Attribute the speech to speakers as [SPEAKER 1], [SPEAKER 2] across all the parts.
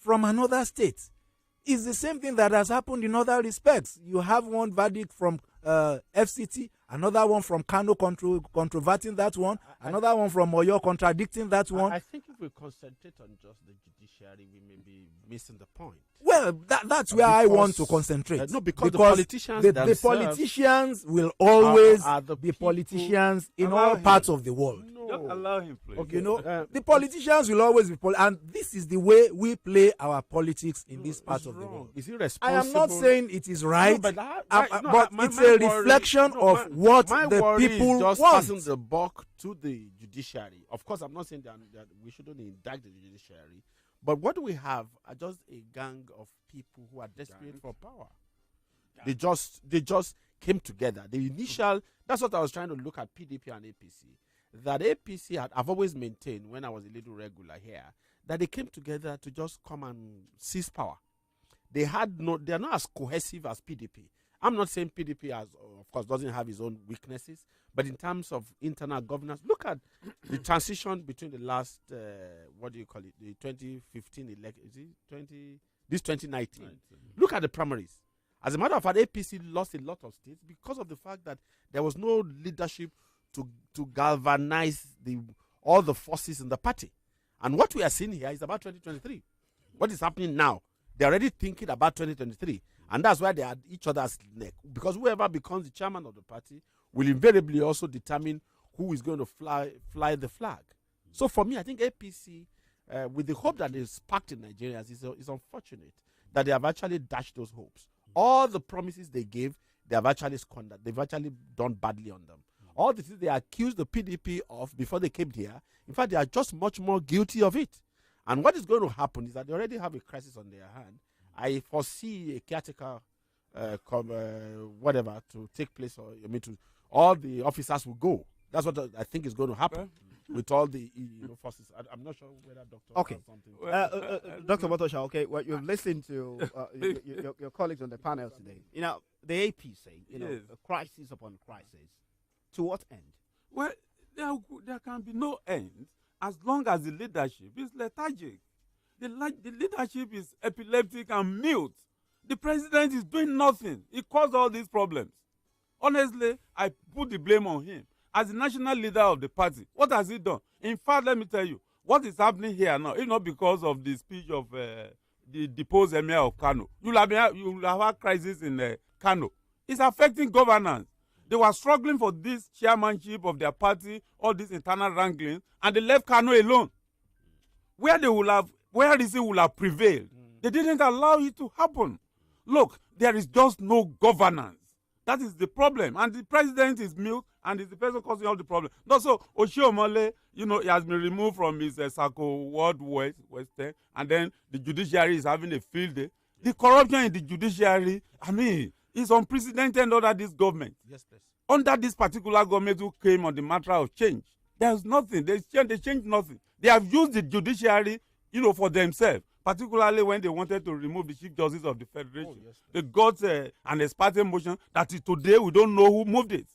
[SPEAKER 1] from another state. It's the same thing that has happened in other respects. You have one verdict from FCT, another one from Kano controverting that one, another one from Oyo contradicting that one.
[SPEAKER 2] I think if we concentrate on just the judiciary, we may be missing the point.
[SPEAKER 1] Well, that's where I want to concentrate.
[SPEAKER 2] No, because the politicians
[SPEAKER 1] the politicians will always
[SPEAKER 2] are the
[SPEAKER 1] be politicians in
[SPEAKER 3] Allow
[SPEAKER 1] all
[SPEAKER 3] him.
[SPEAKER 1] parts of the world.
[SPEAKER 3] Just allow him, please.
[SPEAKER 1] Okay, you know, the politicians will always be and this is the way we play our politics in this part of the world.
[SPEAKER 2] Is irresponsible.
[SPEAKER 1] I am not saying it is right,
[SPEAKER 2] No,
[SPEAKER 1] but it's a reflection of what the people
[SPEAKER 2] is just
[SPEAKER 1] want.
[SPEAKER 2] passing the buck to the judiciary. Of course, I'm not saying that we shouldn't indict the judiciary, but what do we have are just a gang of people who are desperate for power. They just came together. The initial, that's what I was trying to look at PDP and APC. That APC I've always maintained when I was a little regular here, that they came together to just come and seize power. They're not as cohesive as PDP. I'm not saying PDP of course, doesn't have its own weaknesses, but in terms of internal governance, look at the transition between the last, the 2015 election, this 2019. Look at the primaries. As a matter of fact, APC lost a lot of states because of the fact that there was no leadership to galvanize all the forces in the party. And what we are seeing here is about 2023. What is happening now? They're already thinking about 2023. And that's why they are each other's neck. Because whoever becomes the chairman of the party will invariably also determine who is going to fly the flag. So for me, I think APC, with the hope that is sparked in Nigerians, is unfortunate that they have actually dashed those hopes. All the promises they gave, they have actually squandered. They've actually done badly on them. All the things they accused the PDP of before they came here, in fact, they are just much more guilty of it. And what is going to happen is that they already have a crisis on their hand. I foresee a caretaker, whatever, to take place. All the officers will go. That's what I think is going to happen with all the forces. I'm not sure whether Dr. has something.
[SPEAKER 4] Dr. Motosha, okay, well, you've listened to your colleagues on the panel today. You know, the APC,
[SPEAKER 3] Yes.
[SPEAKER 4] a crisis upon crisis. To what end?
[SPEAKER 3] Well, there can be no end as long as the leadership is lethargic. The leadership is epileptic and mute. The president is doing nothing. He caused all these problems. Honestly, I put the blame on him. As the national leader of the party, what has he done? In fact, let me tell you, what is happening here now, if not because of the speech of the deposed emir of Kano, you will have a crisis in Kano. It's affecting governance. They were struggling for this chairmanship of their party, all this internal wrangling, and they left Kano alone. Where is it will have prevailed? They didn't allow it to happen. Look, there is just no governance. That is the problem. And the president is mute and is the person causing all the problem. Also, Oshiomhole, he has been removed from his Sako Ward Western, and then the judiciary is having a field day. The corruption in the judiciary, is unprecedented under this government.
[SPEAKER 2] Yes, please.
[SPEAKER 3] Under this particular government who came on the matter of change, there's nothing. They changed nothing. They have used the judiciary, for themselves, particularly when they wanted to remove the Chief Justice of the Federation. Oh, yes, they got an ex parte motion that today we don't know who moved it.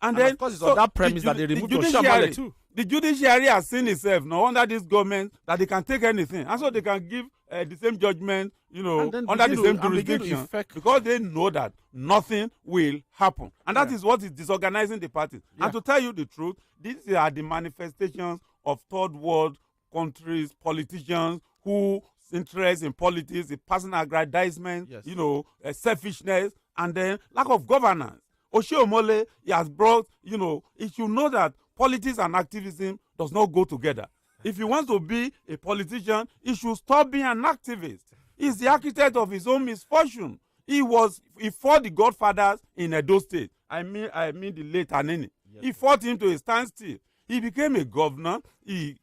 [SPEAKER 3] And then,
[SPEAKER 2] of course, it's on that premise that they removed Oshiomhole too.
[SPEAKER 3] The judiciary has seen itself now under this government that they can take anything. And so they can give the same judgment, under the same jurisdiction, because they know that nothing will happen. And that is what is disorganizing the party. Yeah. And to tell you the truth, these are the manifestations of third world countries, politicians who interest in politics, the personal aggrandizement, yes. Selfishness, and then lack of governance. Oshiomhole, he has brought, it should know that politics and activism does not go together. If he wants to be a politician, he should stop being an activist. He's the architect of his own misfortune. He fought the godfathers in Edo State. I mean the late Anini. Yes. He fought him to a standstill. He became a governor. He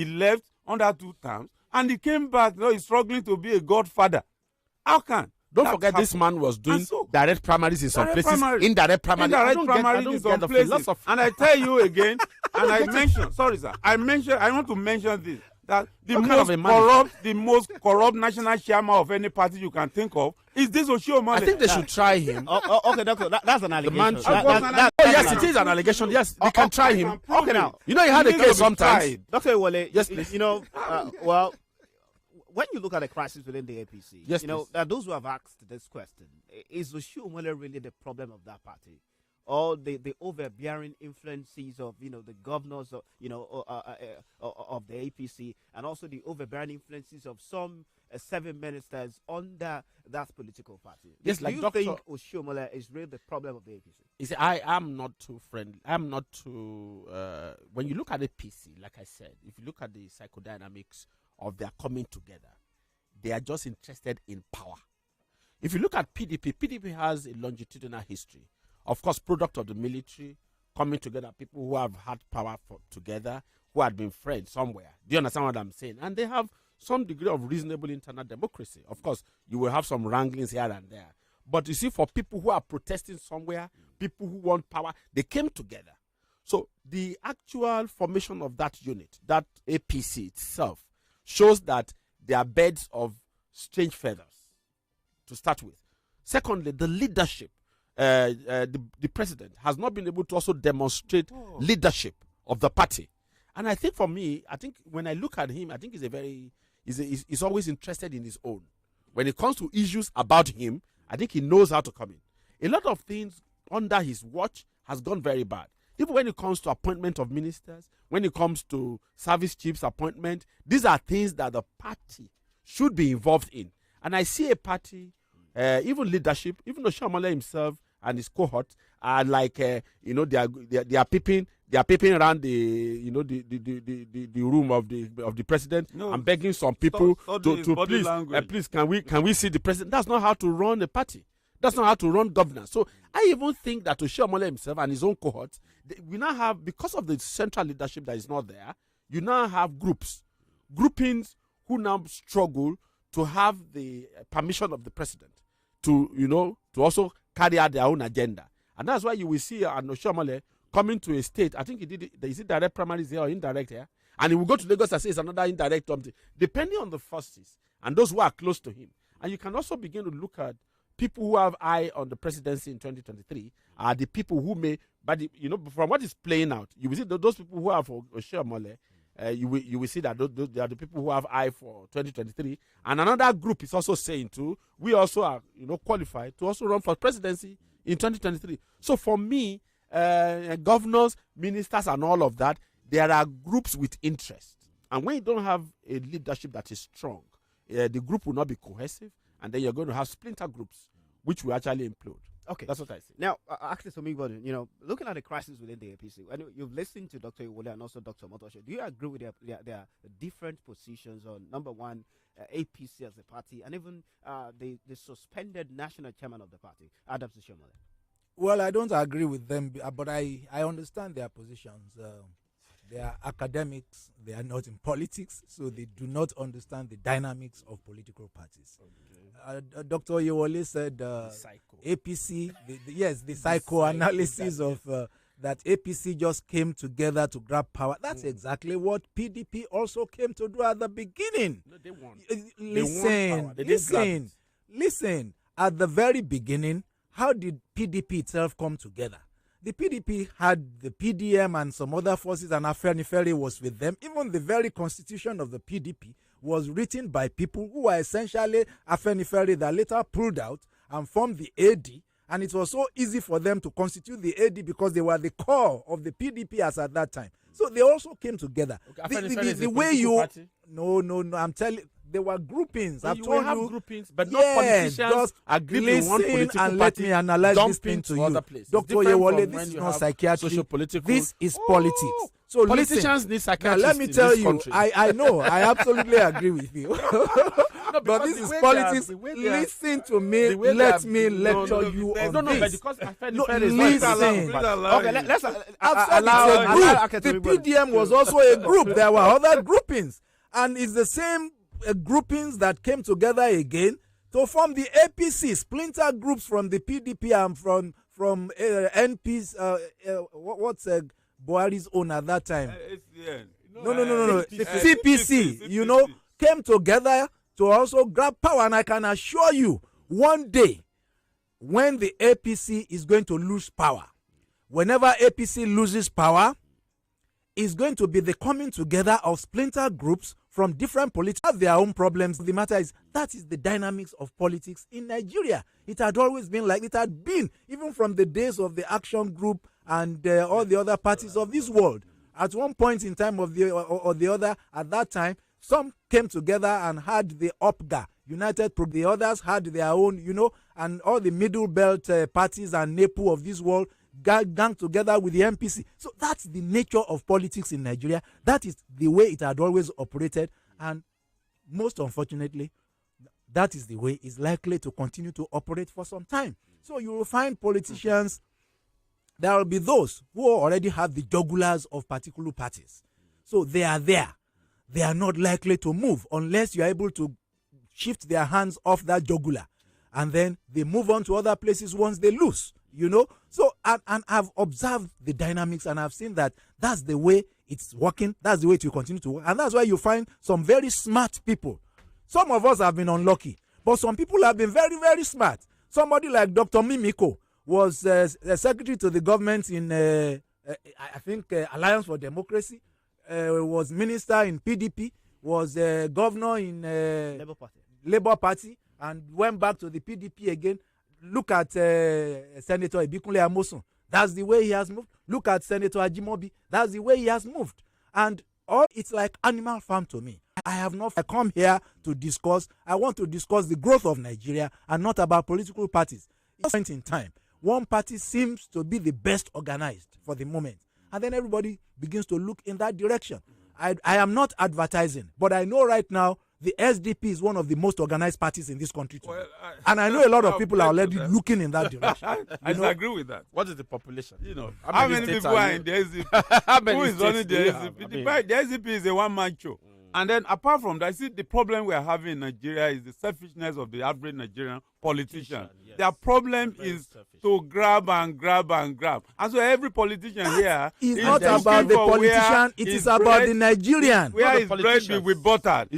[SPEAKER 3] left under 2 terms, and he came back. He's struggling to be a godfather. How can?
[SPEAKER 2] Don't forget, this man was doing direct primaries in some places. Indirect primaries.
[SPEAKER 3] Indirect primaries in some places. And I tell you again, and I mentioned, sorry sir, I want to mention this, that the most corrupt national chairman of any party you can think of is this Oshiomhole.
[SPEAKER 2] I think they should try him.
[SPEAKER 4] Okay, doctor, that's an allegation.
[SPEAKER 2] Yes, it is an allegation. Yes, they can try him.
[SPEAKER 4] Okay, now.
[SPEAKER 2] He had a case sometimes.
[SPEAKER 4] Dr. Iwole,
[SPEAKER 2] yes, please.
[SPEAKER 4] when you look at the crisis within the APC,
[SPEAKER 2] Yes,
[SPEAKER 4] you know,
[SPEAKER 2] please.
[SPEAKER 4] those who have asked this question, is Oshiomhole really the problem of that party? Or the overbearing influences of, you know, the governors of, you know, of the APC, and also the overbearing influences of some 7 ministers under that political party?
[SPEAKER 2] Yes,
[SPEAKER 4] Do
[SPEAKER 2] like
[SPEAKER 4] you
[SPEAKER 2] Dr.
[SPEAKER 4] think Oshiomhole is really the problem of the APC?
[SPEAKER 2] You see, I am not too friendly. I'm not too. When you look at the PC, like I said, if you look at the psychodynamics of their coming together, they are just interested in power. If you look at PDP, PDP has a longitudinal history. Of course, product of the military, coming together, people who have had power together, who had been friends somewhere. Do you understand what I'm saying? And they have some degree of reasonable internal democracy. Of course, you will have some wranglings here and there. But you see, for people who are protesting somewhere, people who want power, they came together. So the actual formation of that unit, that APC itself, shows that they are birds of strange feathers, to start with. Secondly, the leadership. The president has not been able to also demonstrate leadership of the party. And I think for me, I think when I look at him, I think he's always interested in his own. When it comes to issues about him, I think he knows how to come in. A lot of things under his watch has gone very bad. Even when it comes to appointment of ministers, when it comes to service chiefs appointment, these are things that the party should be involved in. And I see a party, even leadership, even Oshiomhole himself and his cohort are like, they are peeping around the room of the president and begging some people to please can we see the president. That's not how to run a party. That's not how to run governance. So I even think that Oshiomhole himself and his own cohort, we now have, because of the central leadership that is not there, you now have groupings who now struggle to have the permission of the president to also carry out their own agenda. And that's why you will see Oshiomhole coming to a state. I think he did it. Is it direct primaries here or indirect here? And he will go to Lagos and say it's another indirect something, depending on the forces and those who are close to him. And you can also begin to look at people who have eye on the presidency in 2023 are the people who may, but from what is playing out, you will see those people who have Oshiomhole, you will see that they are the people who have eye for 2023. And another group is also saying too, we also are qualified to also run for presidency in 2023. So for me, governors, ministers, and all of that, there are groups with interest. And when you don't have a leadership that is strong, the group will not be cohesive, and then you're going to have splinter groups, which will actually implode.
[SPEAKER 4] Okay,
[SPEAKER 2] that's what I say.
[SPEAKER 4] Now, actually, so looking at the crisis within the APC, and you've listened to Dr. Iwole and also Dr. Motoshe, do you agree with their different positions on, number one, APC as a party, and even the suspended national chairman of the party, Adams Oshiomhole?
[SPEAKER 1] Well, I don't agree with them, but I understand their positions. They are academics. They are not in politics, so they do not understand the dynamics of political parties. Okay. Dr. Iwole said APC, the psychoanalysis of that APC just came together to grab power. That's exactly what PDP also came to do at the beginning.
[SPEAKER 2] No, they won.
[SPEAKER 1] Listen. At the very beginning, how did PDP itself come together? The PDP had the PDM and some other forces, and Afenifere was with them. Even the very constitution of the PDP was written by people who were essentially Afenifere that later pulled out and formed the AD. And it was so easy for them to constitute the AD because they were the core of the PDP as at that time. So they also came together.
[SPEAKER 2] Okay,
[SPEAKER 1] the way you...
[SPEAKER 2] Party?
[SPEAKER 1] No, I'm telling you. There were groupings.
[SPEAKER 2] So
[SPEAKER 1] I've
[SPEAKER 2] you
[SPEAKER 1] told
[SPEAKER 2] have
[SPEAKER 1] you,
[SPEAKER 2] groupings, but not politicians.
[SPEAKER 1] Just
[SPEAKER 2] agree in one political
[SPEAKER 1] and let me analyze this thing to you. Dr. Iwole, this is not psychiatry. This is politics. So
[SPEAKER 2] politicians need psychiatrists.
[SPEAKER 1] Now let me tell you, I know, I absolutely agree with you. But this is politics. Listen to me. Let me lecture you on this. Listen.
[SPEAKER 4] Okay, let's
[SPEAKER 1] allow the PDM was also a group. There were other groupings. And it's the same groupings that came together again to form the APC, splinter groups from the PDP and from NP's, what's Buhari's own at that time? No. CPC, came together to also grab power. And I can assure you, one day, when the APC is going to lose power, whenever APC loses power, is going to be the coming together of splinter groups from different politics have their own problems. The matter is that is the dynamics of politics in Nigeria. It had always been like it had been even from the days of the Action Group and all the other parties of this world. At one point in time of the or the other, at that time, some came together and had the UPGA, United Pro. The others had their own, and all the middle belt parties and NEPU of this world gang together with the MPC. So that's the nature of politics in Nigeria. That is the way it had always operated, and most unfortunately, that is the way it's likely to continue to operate for some time. So you will find politicians, there will be those who already have the jugulars of particular parties. So they are there. They are not likely to move unless you are able to shift their hands off that jugular. And then they move on to other places once they lose, So, and I've observed the dynamics and I've seen that that's the way it's working. That's the way it will continue to work. And that's why you find some very smart people. Some of us have been unlucky, but some people have been very, very smart. Somebody like Dr. Mimiko was secretary to the government in, I think, Alliance for Democracy, was minister in PDP, was governor in Labour Party, and went back to the PDP again. Look at Senator Ibikunle Amosun. That's the way he has moved. Look at Senator Ajimobi. That's the way he has moved. And it's like Animal Farm to me. I come here to discuss. I want to discuss the growth of Nigeria and not about political parties. At this point in time, one party seems to be the best organized for the moment. And then everybody begins to look in that direction. I am not advertising, but I know right now the SDP is one of the most organized parties in this country today. Well, and I know a lot of people are already looking in that direction.
[SPEAKER 3] I agree with that.
[SPEAKER 2] What is the population?
[SPEAKER 3] How many people are in the SDP? Who is running the SDP? The SDP is a one-man show. And then apart from that, I see the problem we are having in Nigeria is the selfishness of the average Nigerian politician. Yes. Their problem is to grab and grab and grab. And so every politician here
[SPEAKER 1] is not about the politician, it is about the Nigerian.
[SPEAKER 3] Where is bread will be buttered.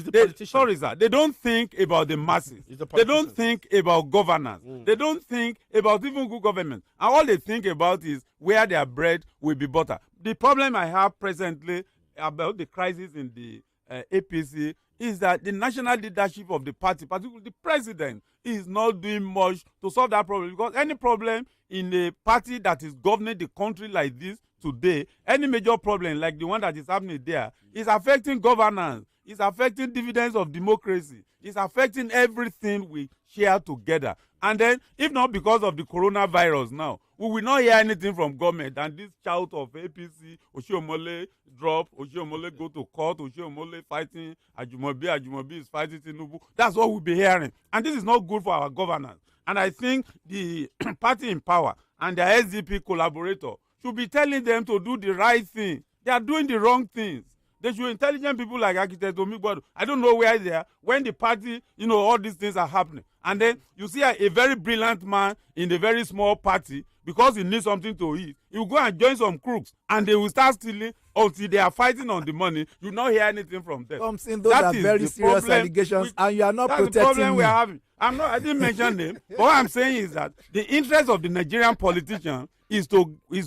[SPEAKER 3] Sorry, sir. They don't think about the masses. They don't think about governance. They don't think about even good government. And all they think about is where their bread will be buttered. The problem I have presently about the crisis in the APC is that the national leadership of the party, particularly the president, is not doing much to solve that problem. Because any problem in a party that is governing the country like this today, any major problem like the one that is happening there, is affecting governance, is affecting dividends of democracy, is affecting everything we share together. And then, if not because of the coronavirus now, we will not hear anything from government. And this shout of APC, Oshiomhole drop, Oshiomhole go to court, Oshiomhole fighting, Ajumobi is fighting Tinubu. That's what we'll be hearing. And this is not good for our governance. And I think the party in power and their SDP collaborator should be telling them to do the right thing. They are doing the wrong things. They should intelligent people like Architect Omigbado. I don't know where they are when the party, all these things are happening. And then you see a very brilliant man in a very small party, because he needs something to eat, he will go and join some crooks and they will start stealing until they are fighting on the money. You will not hear anything from them.
[SPEAKER 1] I'm saying those are very serious allegations and you are not protecting me. That's the problem we are having.
[SPEAKER 3] I didn't mention them. But what I'm saying is that the interest of the Nigerian politician is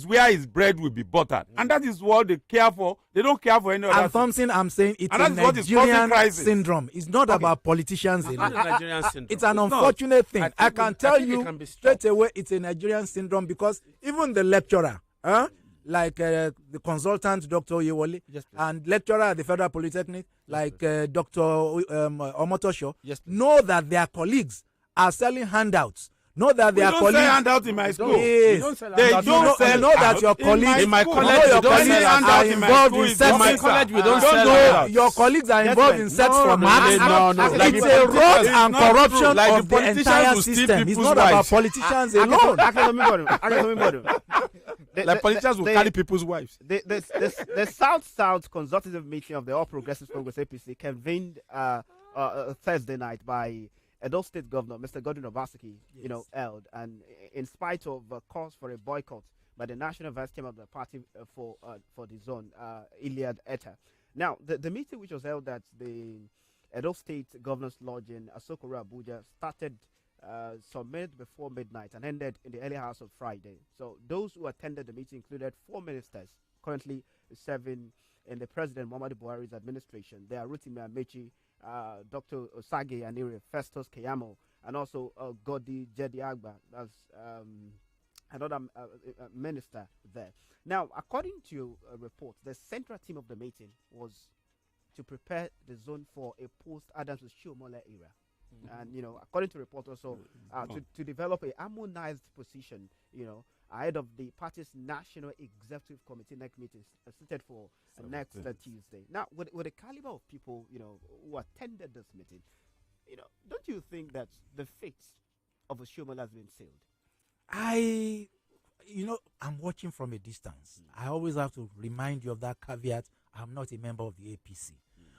[SPEAKER 3] where his bread will be buttered. And that is what they care for. They don't care for any other
[SPEAKER 1] and something I'm saying it's a Nigerian syndrome. It's not about politicians alone. It's an unfortunate thing. I can tell you straight away it's a Nigerian syndrome, because even the lecturer, like the consultant, Dr. Oyewole, and lecturer at the Federal Polytechnic, like Dr. Omotosho, know that their colleagues are selling handouts. Know that their colleagues.
[SPEAKER 3] We don't sell handouts in my school.
[SPEAKER 1] Yes. They don't sell. Know that your colleagues.
[SPEAKER 3] In my college, your colleagues
[SPEAKER 1] are involved in sex.
[SPEAKER 3] In my college, we don't sell handouts.
[SPEAKER 1] Your colleagues are involved in sex from Marx.
[SPEAKER 3] No.
[SPEAKER 1] It's a rot and corruption of the entire system. It's not about politicians alone.
[SPEAKER 2] Like politicians will carry people's wives.
[SPEAKER 4] The South Consultative Meeting of the All Progressives Congress APC convened Thursday night by Edo State Governor Mr. Godwin Obaseki, held, and in spite of calls for a boycott by the National Vice Chairman of the party for the zone, Iliad Etta. Now, the meeting, which was held at the Edo State Governor's Lodge in Asokoro, Abuja, started some minutes before midnight and ended in the early hours of Friday. So those who attended the meeting included 4 ministers currently serving in the President Muhammadu Buhari's administration. There are Rotimi Amechi, Dr. Osage Anire, Festus Keyamo, and also Godi Jediagba, that's another minister there. Now, according to reports, the central theme of the meeting was to prepare the zone for a post-Adams Oshiomhole era. And, according to reports also, to develop a harmonized position, ahead of the party's National Executive Committee next meeting seated for next Tuesday. Now, with the caliber of people, who attended this meeting, don't you think that the fate of Oshiomhole has been sealed?
[SPEAKER 1] I'm watching from a distance. I always have to remind you of that caveat. I'm not a member of the APC.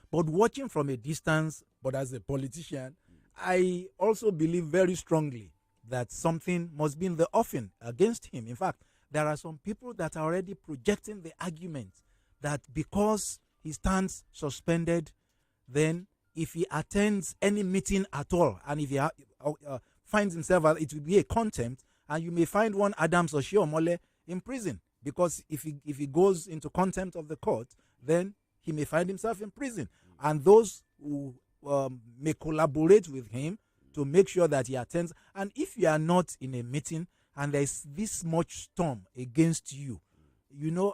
[SPEAKER 1] But watching from a distance, but as a politician, I also believe very strongly that something must be in the offing against him. In fact, there are some people that are already projecting the argument that because he stands suspended, then if he attends any meeting at all, and if he finds himself, it will be a contempt, and you may find one Adams Oshiomhole in prison, because if he goes into contempt of the court, then he may find himself in prison. And those who may collaborate with him to make sure that he attends. And if you are not in a meeting and there's this much storm against you,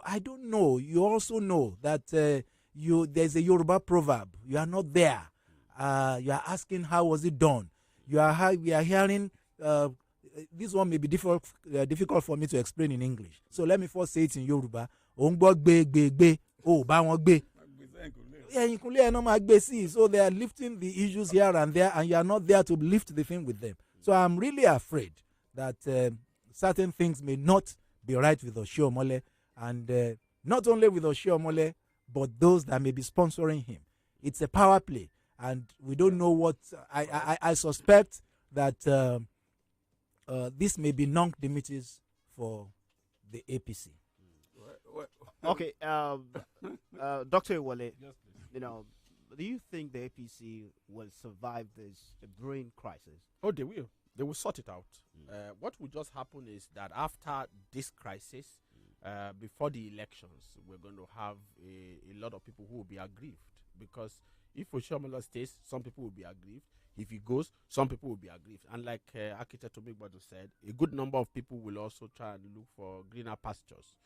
[SPEAKER 1] I don't know. You also know that there's a Yoruba proverb. You are not there. You are asking how was it done. We are hearing. This one may be difficult for me to explain in English. So let me first say it in Yoruba. So they are lifting the issues here and there, and you are not there to lift the thing with them. So I'm really afraid that certain things may not be right with Oshiomhole, and not only with Oshiomhole, but those that may be sponsoring him. It's a power play, and we don't know what. I suspect that this may be non-dimitters for the APC.
[SPEAKER 4] Okay, Dr. Iwole, do you think the APC will survive this brewing crisis?
[SPEAKER 2] Oh, they will. They will sort it out. What will just happen is that after this crisis, before the elections, we're going to have a lot of people who will be aggrieved, because if Oshiomhole stays, some people will be aggrieved. If he goes, some people will be aggrieved. And like Architect Omigbado said, a good number of people will also try and look for greener pastures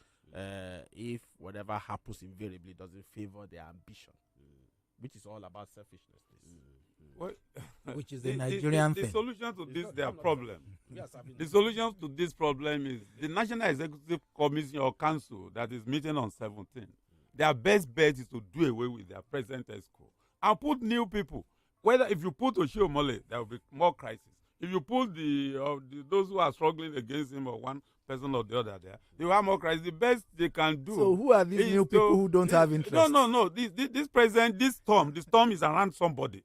[SPEAKER 2] if whatever happens invariably doesn't favor their ambition, which is all about selfishness.
[SPEAKER 3] Well,
[SPEAKER 1] which is the Nigerian thing.
[SPEAKER 3] The solution to this, their problem. The solution to this problem is the National Executive Commission or Council that is meeting on 17. Their best bet is to do away with their present ESCO and put new people. Whether if you put Oshiomhole, there will be more crisis. If you put those who are struggling against him or one person or the other there, they will have more crisis. The best they can do.
[SPEAKER 1] So who are these new people who don't have interest?
[SPEAKER 3] No. This storm is around somebody.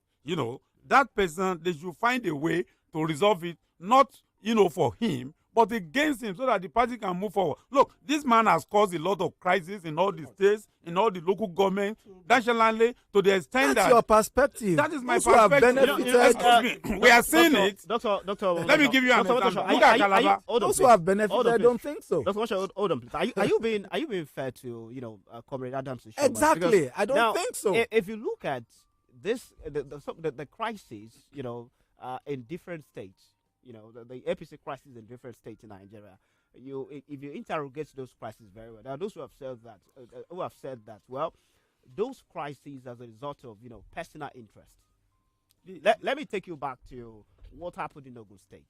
[SPEAKER 3] That person, they should find a way to resolve it, not, for him, but against him, so that the party can move forward. Look, this man has caused a lot of crisis in all the states, in all the local government, nationally, to the extent
[SPEAKER 1] That's your perspective.
[SPEAKER 3] That is my
[SPEAKER 1] Those who have
[SPEAKER 3] perspective.
[SPEAKER 1] benefited.
[SPEAKER 3] We are seeing it.
[SPEAKER 4] Doctor,
[SPEAKER 3] let me give you an example. Look at Calabar.
[SPEAKER 1] Those who have benefited, I don't think so.
[SPEAKER 4] Dr. Hold on, please. Are you being fair to Comrade Adams?
[SPEAKER 1] Exactly.
[SPEAKER 4] Because
[SPEAKER 1] I don't think so.
[SPEAKER 4] If you look at this, the crises, in different states, the APC crisis in different states in Nigeria. If you interrogate those crises very well, there are those who have said that, well, those crises as a result of personal interest. Let me take you back to what happened in Ogun State.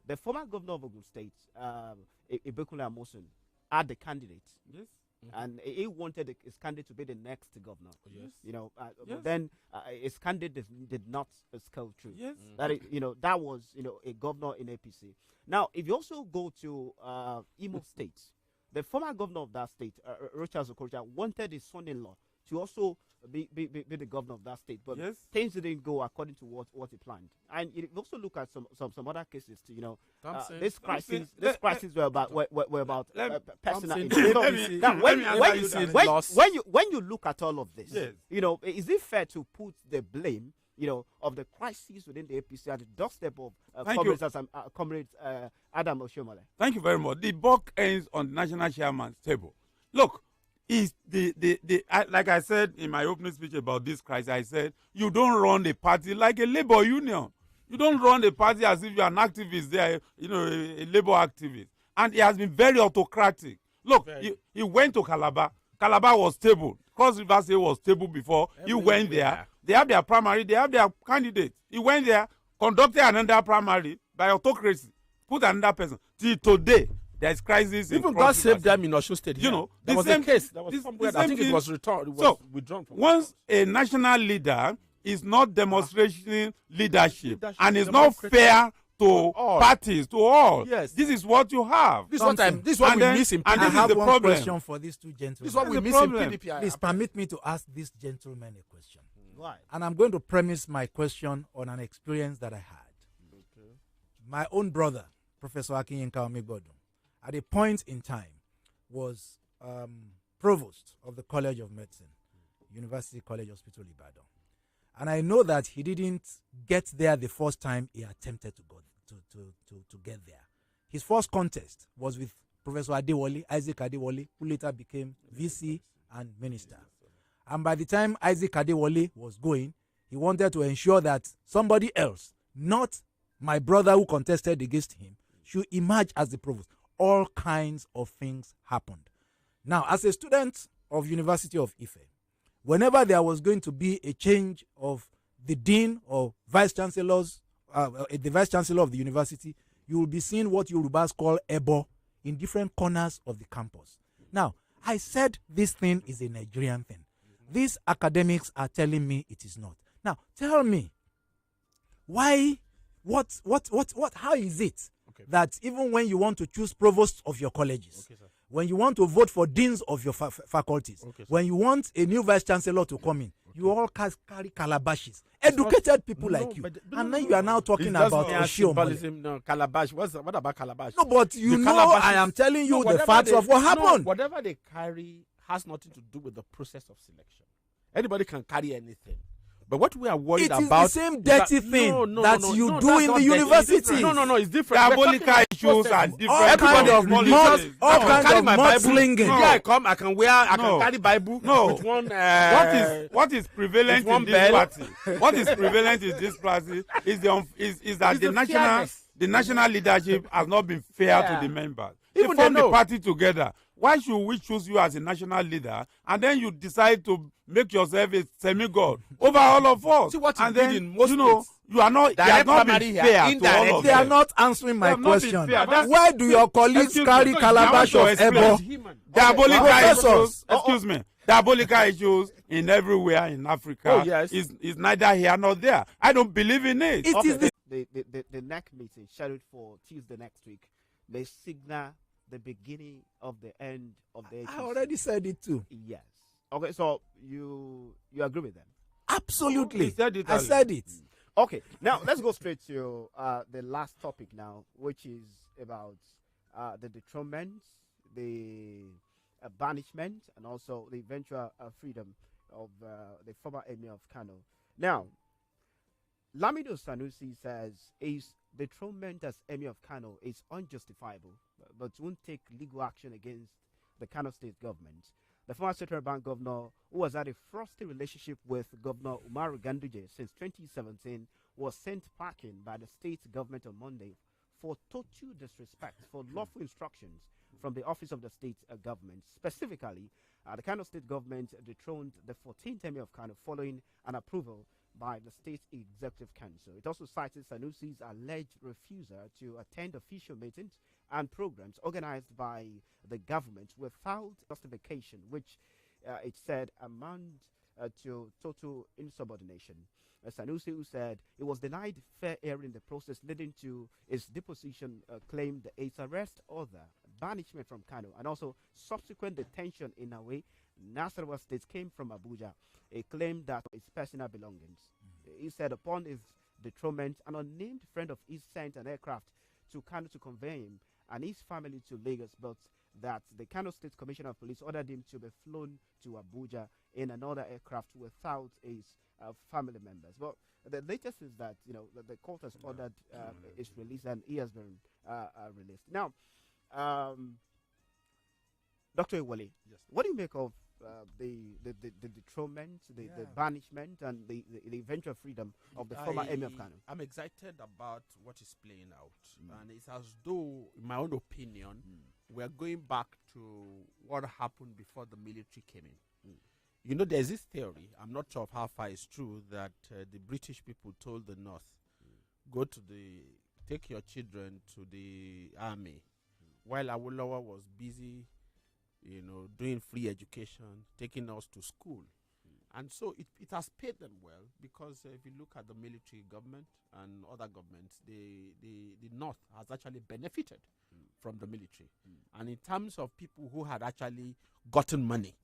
[SPEAKER 4] The former governor of Ogun State, Ibekunle Amosun, had the candidate.
[SPEAKER 3] Yes.
[SPEAKER 4] And he wanted his candidate to be the next governor.
[SPEAKER 3] Yes.
[SPEAKER 4] But then his candidate did not scale through.
[SPEAKER 3] Yes.
[SPEAKER 4] That was a governor in APC. Now, if you also go to Imo State, the former governor of that state, Rochas Okorocha, wanted his son-in-law to also be the governor of that state, but things didn't go according to what he planned. And you also look at some other cases too. This crisis were about personal interest. When you look at all of this, is it fair to put the blame of the crisis within the APC at the doorstep of comrades Adam Oshiomhole?
[SPEAKER 3] Thank you very much. The buck ends on the national chairman's table. Look, is like I said in my opening speech about this crisis, I said, you don't run a party like a labor union. You don't run a party as if you're an activist there, a labor activist. And he has been very autocratic. Look, he went to Calabar. Calabar was stable. Cross River State was stable before. He went there. They have their primary. They have their candidate. He went there, conducted another primary by autocracy, put another person. Till today, there's crisis.
[SPEAKER 2] Even God saved them in Osun State. There was a case. There was somewhere. I think it was returned. It was withdrawn from.
[SPEAKER 3] Once a national leader is not demonstrating leadership and is not fair to parties, to all.
[SPEAKER 2] Yes.
[SPEAKER 3] This is what you have.
[SPEAKER 2] This is what we miss in PDP.
[SPEAKER 1] And I have one
[SPEAKER 3] problem.
[SPEAKER 1] question for these two gentlemen.
[SPEAKER 2] This is what we miss in PDP.
[SPEAKER 1] Please permit me to ask this gentleman a question.
[SPEAKER 4] Why?
[SPEAKER 1] And I'm going to premise my question on an experience that I had.
[SPEAKER 2] Okay.
[SPEAKER 1] My own brother, Professor Akinyinka Omigbodu, at a point in time was provost of the College of Medicine, University College Hospital Ibadan. And I know that he didn't get there the first time he attempted to go to get there. His first contest was with Professor Isaac Adewale, who later became VC and minister. And by the time Isaac Adewale was going, he wanted to ensure that somebody else, not my brother who contested against him, should emerge as the provost. All kinds of things happened. Now, as a student of University of Ife, whenever there was going to be a change of the dean or vice chancellors, the vice chancellor of the university, you will be seeing what Yorubas call ebo in different corners of the campus. Now, I said this thing is a Nigerian thing. These academics are telling me it is not. Now, tell me, why, how is it that even when you want to choose provosts of your colleges, when you want to vote for deans of your faculties, when you want a new vice chancellor to come in, you all carry calabashes, educated people like you, and then you are now talking about Oshiomhole.
[SPEAKER 2] No, calabash. What about calabash?
[SPEAKER 1] No, but you know, I am telling you the facts of what happened.
[SPEAKER 2] Whatever they carry has nothing to do with the process of selection. Anybody can carry anything. But what we are worried about...
[SPEAKER 1] It is the same dirty thing that you do in the university.
[SPEAKER 2] No, it's different.
[SPEAKER 3] Diabolical issues are different.
[SPEAKER 1] All kinds of mudslinging.
[SPEAKER 2] I can carry Bible with one...
[SPEAKER 3] what is prevalent in this party? What is prevalent in this party is that the national leadership has not been fair to the members. Even they form the party together. Why should we choose you as a national leader and then you decide to make yourself a semi-god over all of us?
[SPEAKER 2] See what
[SPEAKER 3] and
[SPEAKER 2] you
[SPEAKER 3] then,
[SPEAKER 2] did in most
[SPEAKER 3] you are not fair to all of
[SPEAKER 1] They are
[SPEAKER 3] them.
[SPEAKER 1] not answering my question.
[SPEAKER 3] Fair.
[SPEAKER 1] Why do your colleagues carry calabash of ebo?
[SPEAKER 3] Diabolical
[SPEAKER 1] Professors.
[SPEAKER 3] issues, excuse me, diabolical issues in everywhere in Africa is neither here nor there. I don't believe in it.
[SPEAKER 1] It is
[SPEAKER 4] the NEC meeting scheduled for Tuesday next week may signal the beginning of the end of the
[SPEAKER 1] I already said it too.
[SPEAKER 4] Yes. Okay, so you agree with them?
[SPEAKER 1] Absolutely.
[SPEAKER 3] He said it
[SPEAKER 1] I said it.
[SPEAKER 4] Okay, now let's go straight to the last topic now, which is about the dethronement, the banishment, and also the eventual freedom of the former emir of Kano. Now, Lamido Sanusi says his dethronement as emir of Kano is unjustifiable, but won't take legal action against the Kano state government. The former Central Bank governor, who has had a frosty relationship with Governor Umaru Ganduje since 2017, was sent packing by the state government on Monday for total disrespect for lawful instructions from the office of the state government. Specifically, the Kano state government dethroned the 14th emir of Kano following an approval by the state executive council. It also cited Sanusi's alleged refusal to attend official meetings and programs organized by the government without justification, which it said amount to total insubordination. Sanusi, who said it was denied fair hearing in the process leading to his deposition, claimed its arrest order, banishment from Kano, and also subsequent detention in a way. Nasarawa State came from Abuja. He claimed that his personal belongings. He said upon his dethronement, an unnamed friend of his sent an aircraft to Kano to convey him and his family to Lagos, but that the Kano State Commissioner of Police ordered him to be flown to Abuja in another aircraft without his family members. But the latest is that the court has ordered his release, and he has been released. Now, Dr. Iwale,
[SPEAKER 2] Yes.
[SPEAKER 4] what do you make of the dethronement, the banishment, and the eventual freedom of the former Emir of Kano?
[SPEAKER 2] I'm excited about what is playing out. And it's as though, in my own opinion, we're going back to what happened before the military came in. You know, there's this theory, I'm not sure of how far it's true, that the British people told the North, take your children to the army, while Awolowo was busy, doing free education, taking us to school. And so it has paid them well, because if you look at the military government and other governments, the North has actually benefited from the military. And in terms of people who had actually gotten money